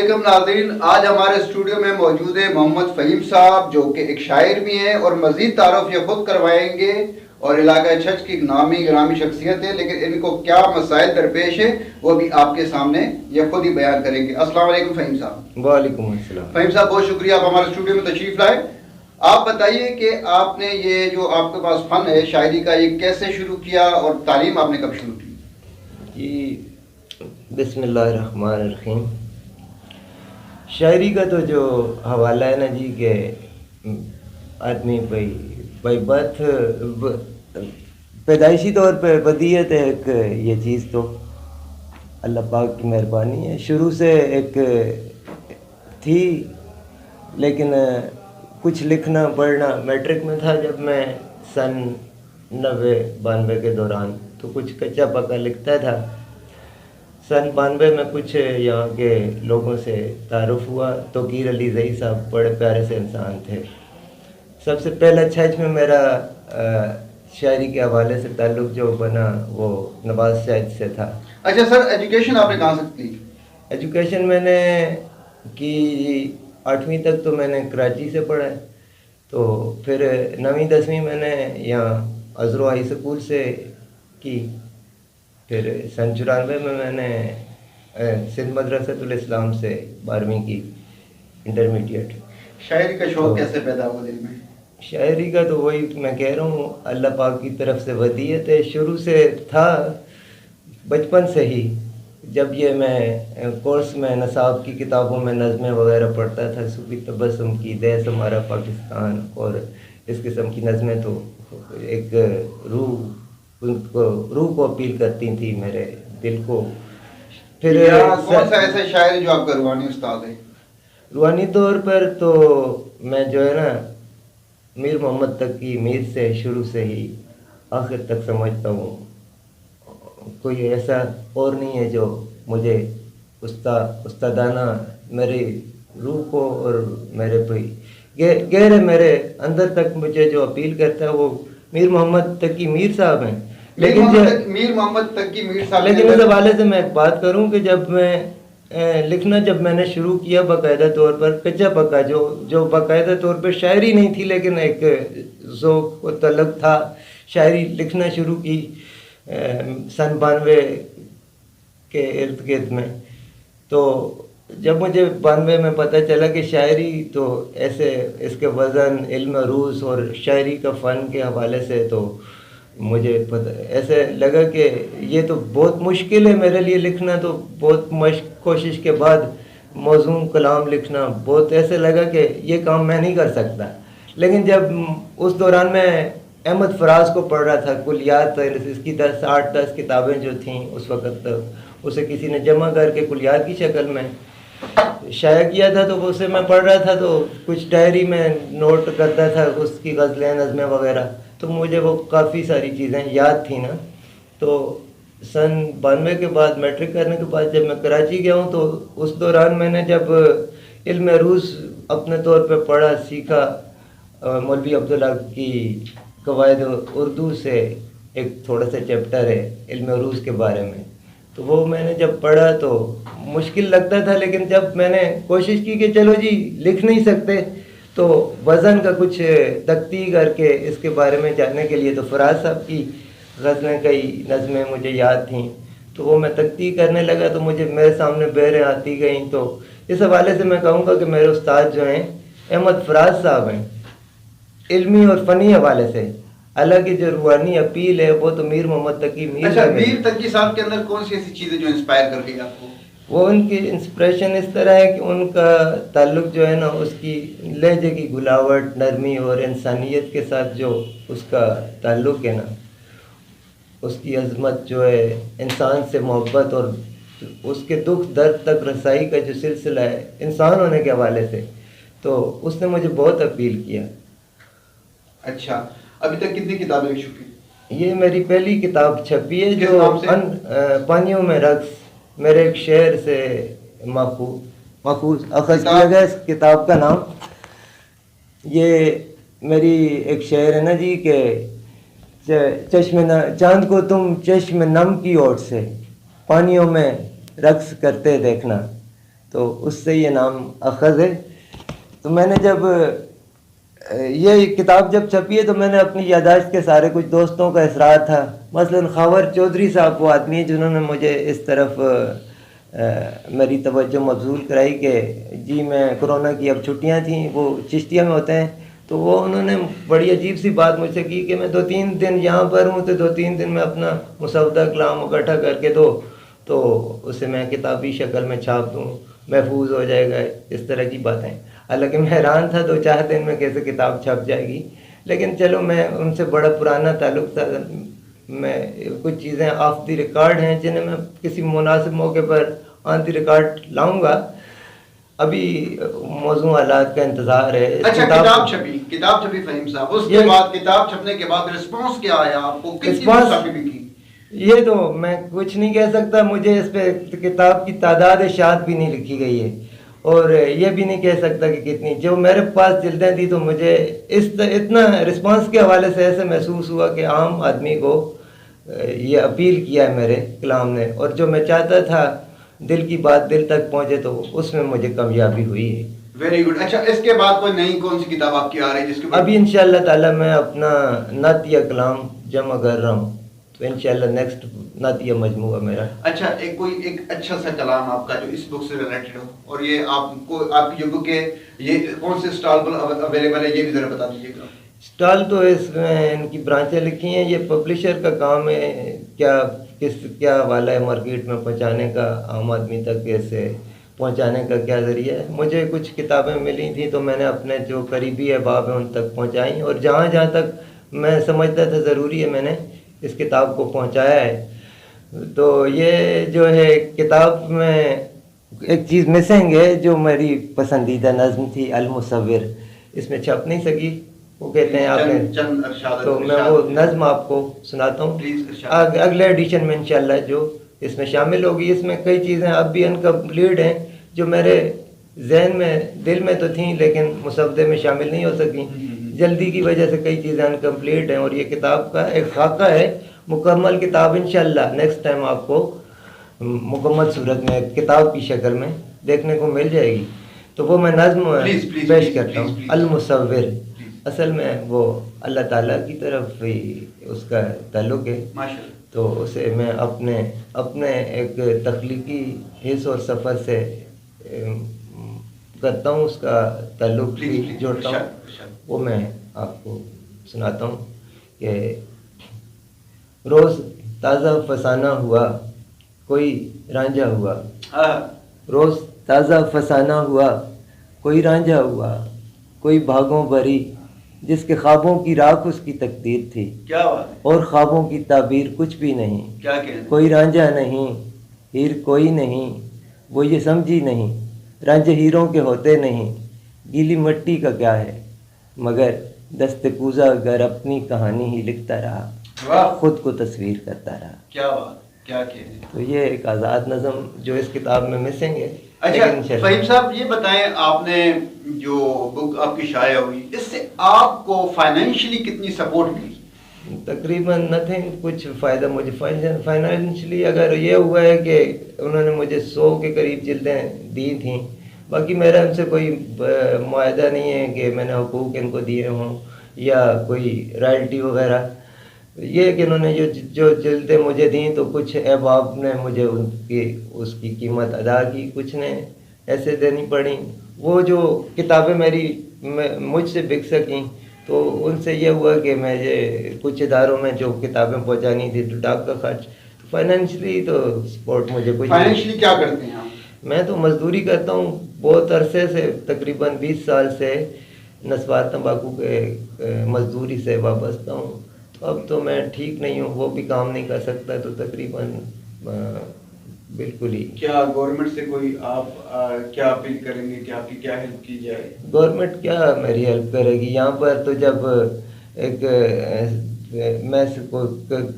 علیکم ناظرین، آج ہمارے اسٹوڈیو میں موجود ہیں محمد فہیم صاحب، جو کہ ایک شاعر بھی ہیں اور مزید تعارف یہ خود کروائیں گے اور علاقہ چھچ کی نامی گرامی شخصیت ہے، لیکن ان کو کیا مسائل درپیش ہے وہ بھی آپ کے سامنے یہ خود ہی بیان کریں گے۔ السلام علیکم فہیم صاحب۔ وعلیکم السلام۔ فہیم صاحب بہت شکریہ آپ ہمارے اسٹوڈیو میں تشریف لائے۔ آپ بتائیے کہ آپ نے یہ جو آپ کے پاس فن ہے شاعری کا، یہ کیسے شروع کیا اور تعلیم آپ نے کب شروع کی؟ جی بسم اللہ الرحمن الرحیم۔ شاعری کا تو جو حوالہ ہے نا جی کہ آدمی بائی برتھ پیدائشی طور پہ ودیت ہے ایک، یہ چیز تو اللہ پاک کی مہربانی ہے، شروع سے ایک تھی، لیکن کچھ لکھنا پڑھنا میٹرک میں تھا جب میں سن 90-92 کے دوران، تو کچھ کچا پکا لکھتا تھا۔ سن 92 میں کچھ یہاں کے لوگوں سے تعارف ہوا، توقیر علی زئی صاحب بڑے پیارے سے انسان تھے۔ سب سے پہلا چھچ میں میرا شاعری کے حوالے سے تعلق جو بنا وہ نواز شاہد سے تھا۔ اچھا سر، ایجوکیشن آپ نے کہاں سے کی؟ ایجوکیشن میں نے کی 8ویں تک تو میں نے کراچی سے پڑھا ہے، تو پھر 9ویں-10ویں میں نے یہاں ازرو ہائی اسکول سے کی، پھر سن 94 میں میں نے سندھ مدرسۃ الاسلام سے 12ویں کی انٹرمیڈیٹ۔ شاعری کا شوق کیسے پیدا ہوا دل میں؟ شاعری کا تو وہی میں کہہ رہا ہوں، اللہ پاک کی طرف سے ودیت ہے، شروع سے تھا بچپن سے ہی۔ جب یہ میں کورس میں نصاب کی کتابوں میں نظمیں وغیرہ پڑھتا تھا، صوفی تبسم کی، دیس ہمارا پاکستان اور اس قسم کی نظمیں، تو ایک روح کو اپیل کرتی تھی میرے دل کو۔ پھر کون سا ایسا شاعر جو آپ کا روحانی استاد ہے؟ روحانی طور پر تو میں جو ہے نا میر محمد تقی میر سے شروع سے ہی آخر تک سمجھتا ہوں، کوئی ایسا اور نہیں ہے جو مجھے استادانہ میری روح کو اور میرے گہرے میرے اندر تک مجھے جو اپیل کرتا ہے وہ میر محمد تقی میر صاحب ہیں۔ لیکن میر محمد تقی میر صاحب، لیکن اس حوالے سے میں ایک بات کروں کہ جب میں لکھنا جب میں نے شروع کیا باقاعدہ طور پر کچا پکا، جو باقاعدہ طور پر شاعری نہیں تھی لیکن ایک ذوق و طلب تھا، شاعری لکھنا شروع کی سن 92 کے ارد گرد میں۔ تو جب مجھے 92 میں پتہ چلا کہ شاعری تو ایسے اس کے وزن، علم عروض اور شاعری کا فن کے حوالے سے تو مجھے ایسے لگا کہ یہ تو بہت مشکل ہے میرے لیے لکھنا، تو بہت کوشش کے بعد موزوں کلام لکھنا بہت ایسے لگا کہ یہ کام میں نہیں کر سکتا۔ لیکن جب اس دوران میں احمد فراز کو پڑھ رہا تھا، کلیات، اس کی 8-10 کتابیں جو تھیں اس وقت، اسے کسی نے جمع کر کے کلیات کی شکل میں شائع کیا تھا، تو اسے میں پڑھ رہا تھا، تو کچھ ڈائری میں نوٹ کرتا تھا اس کی غزلیں، نظمیں وغیرہ، تو مجھے وہ کافی ساری چیزیں یاد تھیں نا۔ تو سن 92 کے بعد میٹرک کرنے کے بعد جب میں کراچی گیا ہوں، تو اس دوران میں نے جب علم عروض اپنے طور پہ پڑھا سیکھا، مولوی عبداللہ کی قواعد اردو سے ایک تھوڑا سا چیپٹر ہے علم عروض کے بارے میں، تو وہ میں نے جب پڑھا تو مشکل لگتا تھا، لیکن جب میں نے کوشش کی کہ چلو جی لکھ نہیں سکتے تو وزن کا کچھ تختی کر کے اس کے بارے میں جاننے کے لیے، تو فراز صاحب کی غزلیں کئی نظمیں مجھے یاد تھیں، تو وہ میں تختی کرنے لگا، تو مجھے میرے سامنے بہریں آتی گئیں۔ تو اس حوالے سے میں کہوں گا کہ میرے استاد جو ہیں احمد فراز صاحب ہیں علمی اور فنی حوالے سے، حالانکہ جو روحانی اپیل ہے وہ تو میر محمد تقی میر۔ اچھا، میر تقی صاحب کے اندر کون سی ایسی چیزیں جو انسپائر کر گئی آپ کو؟ وہ ان کی انسپریشن اس طرح ہے کہ ان کا تعلق جو ہے نا اس کی لہجے کی گلاوٹ، نرمی اور انسانیت کے ساتھ جو اس کا تعلق ہے نا، اس کی عظمت جو ہے، انسان سے محبت اور اس کے دکھ درد تک رسائی کا جو سلسلہ ہے انسان ہونے کے حوالے سے، تو اس نے مجھے بہت اپیل کیا۔ اچھا، ابھی تک کتنی کتابیں لکھ چکی؟ یہ میری پہلی کتاب چھپی ہے جو پانیوں میں رقص، میرے ایک شعر سے ماخوذ اخذ کیا گیا اس کتاب کا نام۔ یہ میری ایک شعر ہے نا جی کہ چاند کو تم چشم نم کی اوٹ سے پانیوں میں رقص کرتے دیکھنا، تو اس سے یہ نام اخذ ہے. تو میں نے جب یہ کتاب جب چھپی ہے تو میں نے اپنی یادداشت کے سارے کچھ دوستوں کا اصرار تھا. مثلاً خاور چودھری صاحب وہ آدمی ہیں جنہوں نے مجھے اس طرف میری توجہ مبذول کرائی کہ جی میں کرونا کی اب چھٹیاں تھیں، وہ چشتیہ میں ہوتے ہیں، تو وہ انہوں نے بڑی عجیب سی بات مجھ سے کی کہ میں 2-3 دن یہاں پر ہوں تو 2-3 دن میں اپنا مسودہ کلام اکٹھا کر کے دو تو اسے میں کتابی شکل میں چھاپ دوں، محفوظ ہو جائے گا، اس طرح کی باتیں. حالانکہ میں حیران تھا 2-4 دن میں کیسے کتاب چھپ جائے گی. لیکن چلو میں ان سے بڑا پرانا تعلق تھا. میں کچھ چیزیں آف دی ریکارڈ ہیں جنہیں میں کسی مناسب موقع پر آن دی ریکارڈ لاؤں گا. ابھی موضوع حالات کا انتظار ہے. اچھا، کتاب چھپی فہیم صاحب، اس کے بعد کتاب چھپنے کے بعد رسپانس کیا آیا آپ کو؟ کتنی مصاحبیں کی؟ یہ تو میں کچھ نہیں کہہ سکتا. مجھے اس پہ کتاب کی تعداد اشاعت بھی نہیں لکھی گئی ہے اور یہ بھی نہیں کہہ سکتا کہ کتنی. جو میرے پاس جلدیں تھیں تو مجھے اتنا رسپانس کے حوالے سے ایسے محسوس ہوا کہ عام آدمی کو یہ اپیل کیا ہے میرے کلام نے، اور جو میں چاہتا تھا دل کی بات دل تک پہنچے تو اس میں مجھے کامیابی ہوئی ہے. Very good. اچھا، اس کے بعد کوئی نئی کون سی کتاب آپ کی آ رہی ہے جس کے ابھی انشاءاللہ تعالیٰ میں اپنا نعتیہ کلام جمع کر رہا ہوں، تو انشاءاللہ نیکسٹ نعتیہ مجموعہ میرا. اچھا، ایک اچھا سا کلام آپ کا جو اس بک سے ریلیٹڈ ہو، اور یہ آپ کی جو بک ہے یہ کون سے اسٹال پر اویلیبل ہے یہ بھی ذرا بتا دیجیے گا. اسٹال تو اس میں ان کی برانچیں لکھی ہیں. یہ پبلشر کا کام ہے کیا حوالہ ہے مارکیٹ میں پہنچانے کا، عام آدمی تک کیسے پہنچانے کا کیا ذریعہ ہے. مجھے کچھ کتابیں ملی تھیں تو میں نے اپنے جو قریبی احباب ہیں ان تک پہنچائیں، اور جہاں تک میں سمجھتا تھا ضروری ہے میں نے اس کتاب کو پہنچایا ہے. تو یہ جو ہے کتاب میں ایک چیز مسنگ ہے جو میری پسندیدہ نظم تھی المصور، اس میں چھپ نہیں سکی. وہ کہتے ہیں آپ نے، تو میں وہ نظم آپ کو سناتا ہوں اگلے ایڈیشن میں انشاءاللہ جو اس میں شامل ہوگی. اس میں کئی چیزیں اب بھی انکمپلیٹ ہیں جو میرے ذہن میں دل میں تو تھیں لیکن مسودے میں شامل نہیں ہو سکیں. جلدی کی وجہ سے کئی چیزیں انکمپلیٹ ہیں، اور یہ کتاب کا ایک خاکہ ہے. مکمل کتاب انشاءاللہ نیکسٹ ٹائم آپ کو مکمل صورت میں کتاب کی شکل میں دیکھنے کو مل جائے گی. تو وہ میں نظم پیش کرتا ہوں المصور. اصل میں وہ اللہ تعالیٰ کی طرف ہی اس کا تعلق ہے، تو اسے میں اپنے ایک تخلیقی حص اور سفر سے کرتا ہوں، اس کا تعلق جوڑتا ہوں. وہ میں آپ کو سناتا ہوں کہ روز تازہ فسانہ ہوا کوئی رانجھا ہوا، روز تازہ فسانہ ہوا کوئی رانجھا ہوا، کوئی بھاگوں بری جس کے خوابوں کی راکھ اس کی تقدیر تھی، کیا بات ہے، اور خوابوں کی تعبیر کچھ بھی نہیں. کیا کہنا، کوئی رانجھا نہیں ہیر کوئی نہیں، وہ یہ سمجھی نہیں رانجھے ہیروں کے ہوتے نہیں. گیلی مٹی کا کیا ہے مگر دست کوزہ گر اپنی کہانی ہی لکھتا رہا، خود کو تصویر کرتا رہا. کیا بات، کیا کہتے ہیں. تو یہ ایک آزاد نظم جو اس کتاب میں مسنگ ہے. اچھا فہیم صاحب یہ بتائیں، آپ نے جو بک آپ کی شائع ہوئی اس سے آپ کو فائنینشلی کتنی سپورٹ ملی؟ تقریباً نتھنگ. کچھ فائدہ مجھے فائنینشلی اگر یہ ہوا ہے کہ انہوں نے مجھے 100 کے قریب جلدیں دی تھیں. باقی میرا ان سے کوئی معاہدہ نہیں ہے کہ میں نے حقوق ان کو دیے ہوں یا کوئی رائلٹی وغیرہ. یہ کہ انہوں نے جو جلدیں مجھے دیں تو کچھ احباب نے مجھے اس کی قیمت ادا کی، کچھ نے ایسے دینی پڑیں. وہ جو کتابیں مجھ سے بک سکیں تو ان سے یہ ہوا کہ مجھے کچھ اداروں میں جو کتابیں پہنچانی تھی تو ڈاک کا خرچ. فائنینشلی تو سپورٹ مجھے کچھ. فائنینشلی کیا کرتے ہیں آپ؟ میں تو مزدوری کرتا ہوں بہت عرصے سے، تقریباً 20 سال سے نسوار تمباکو کے مزدوری سے وابستہ ہوں. اب تو میں ٹھیک نہیں ہوں، وہ بھی کام نہیں کر سکتا، تو تقریباً بالکل ہی. کیا گورنمنٹ سے کوئی آپ کیا اپیل کریں گے کہ آپ کی کیا ہیلپ کی جائے؟ گورنمنٹ کیا میری ہیلپ کرے گی؟ یہاں پر تو جب ایک میں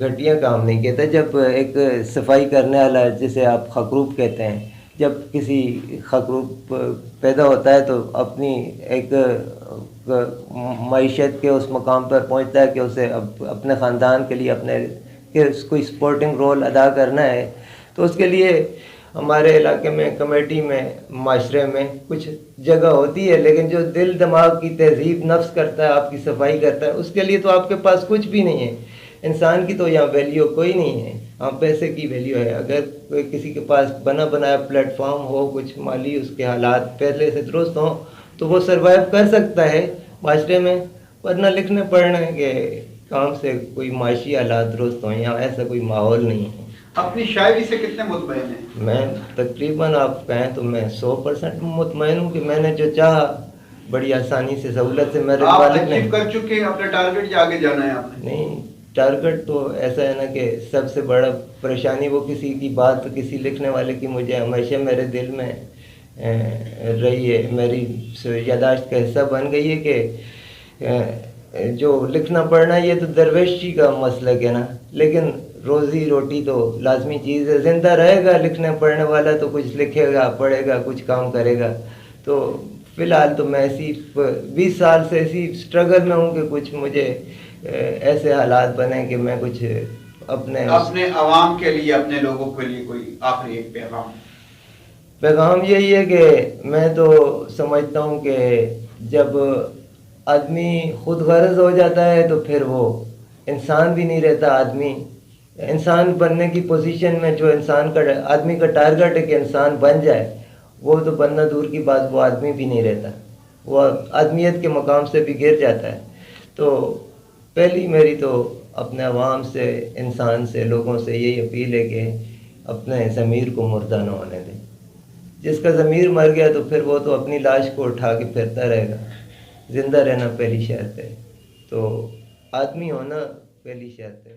گھٹیا کام نہیں کہتا، جب ایک صفائی کرنے والا جسے آپ خکروب کہتے ہیں، جب کسی خکروب پیدا ہوتا ہے تو اپنی ایک معیشت کے اس مقام پر پہنچتا ہے کہ اسے اپنے خاندان کے لیے کہ اس کو سپورٹنگ رول ادا کرنا ہے، تو اس کے لیے ہمارے علاقے میں کمیٹی میں معاشرے میں کچھ جگہ ہوتی ہے، لیکن جو دل دماغ کی تہذیب نفس کرتا ہے، آپ کی صفائی کرتا ہے، اس کے لیے تو آپ کے پاس کچھ بھی نہیں ہے. انسان کی تو یہاں ویلیو کوئی نہیں ہے. ہاں پیسے کی ویلیو ہے. اگر کوئی کسی کے پاس بنا بنایا پلیٹ فارم ہو، کچھ مالی اس کے حالات پہلے سے درست ہوں، تو وہ سروائیو کر سکتا ہے معاشرے میں. ورنہ لکھنے پڑھنے کے کام سے کوئی معاشی حالات درست ہوں، یہاں ایسا کوئی ماحول نہیں ہے. اپنی شاعری سے کتنے مطمئن ہیں؟ میں تقریباً آپ کہیں تو میں 100% مطمئن ہوں کہ میں نے جو چاہا بڑی آسانی سے سہولت سے میرے آپ والد نے. اچیو کر چکے ہیں اپنے ٹارگٹ یا آگے جانا ہے آپ نے؟ نہیں، ٹارگٹ تو ایسا ہے نا کہ سب سے بڑا پریشانی وہ کسی کی بات کسی لکھنے والے کی مجھے ہمیشہ میرے دل میں رہی ہے، میری یاداشت کا حصہ بن گئی ہے کہ جو لکھنا پڑھنا یہ تو درویشی کا مسلک ہے نا، لیکن روزی روٹی تو لازمی چیز ہے. زندہ رہے گا لکھنے پڑھنے والا تو کچھ لکھے گا، پڑھے گا، کچھ کام کرے گا. تو فی الحال تو میں ایسی 20 سال سے ایسی اسٹرگل میں ہوں کہ کچھ مجھے ایسے حالات بنے کہ میں کچھ اپنے عوام کے لیے، اپنے لوگوں کے لیے کوئی آخری ایک پیغام یہی ہے کہ میں تو سمجھتا ہوں کہ جب آدمی خود غرض ہو جاتا ہے تو پھر وہ انسان بھی نہیں رہتا. آدمی انسان بننے کی پوزیشن میں جو انسان کا آدمی کا ٹارگٹ ہے کہ انسان بن جائے، وہ تو بننا دور کی بات، وہ آدمی بھی نہیں رہتا، وہ آدمیت کے مقام سے بھی گر جاتا ہے. تو پہلی میری تو اپنے عوام سے، انسان سے، لوگوں سے یہی اپیل ہے کہ اپنے ضمیر کو مردہ نہ ہونے دیں. جس کا ضمیر مر گیا تو پھر وہ تو اپنی لاش کو اٹھا کے پھرتا رہے گا. زندہ رہنا پہلی شرط ہے، تو آدمی ہونا پہلی شرط ہے.